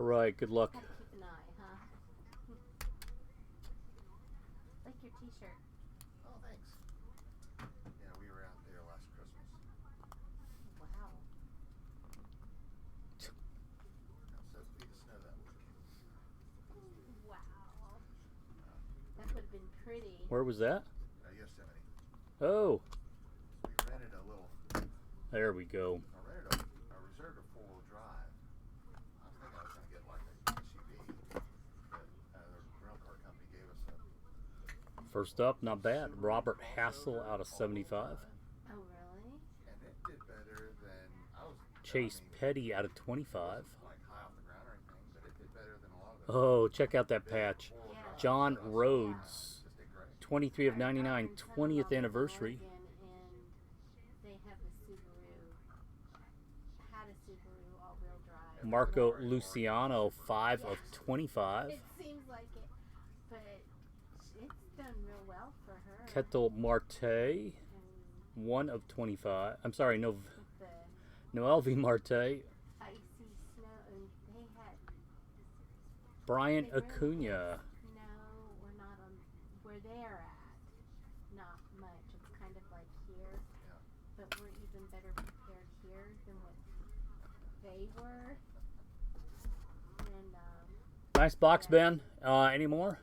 right, good luck. Gotta keep an eye, huh? Like your t-shirt. Oh, thanks. Yeah, we were out there last Christmas. Wow. Got 7 feet of snow that week. Wow. That would have been pretty. Where was that? Yosemite. Oh, We rented a little. there we go. I reserved a 4-wheel drive. I was thinking I was going to get like an SUV, but the rental car company gave us a. First up, not bad. Robert Hassel out of 75. Oh, really? And it did better than I was. Chase Petty out of 25. Like high off the ground or anything, but it did better than a lot of Oh, check out that patch. Yeah. John Rhodes, Just did great. 23 of 99, 20th anniversary. And they have a Subaru. Had a Subaru all-wheel drive. Marco Luciano, 5 of 25. It seems like it, but it's done real well for her. Ketel Marte, And 1 of 25. I'm sorry, no, with the Noelvi Marte. icy snow, and they had. Bryan They really Acuna. No, we're not on where they're at. Not much. It's kind of like here, Yeah. but we're even better prepared here than what they were. And Nice box, Ben. Any more?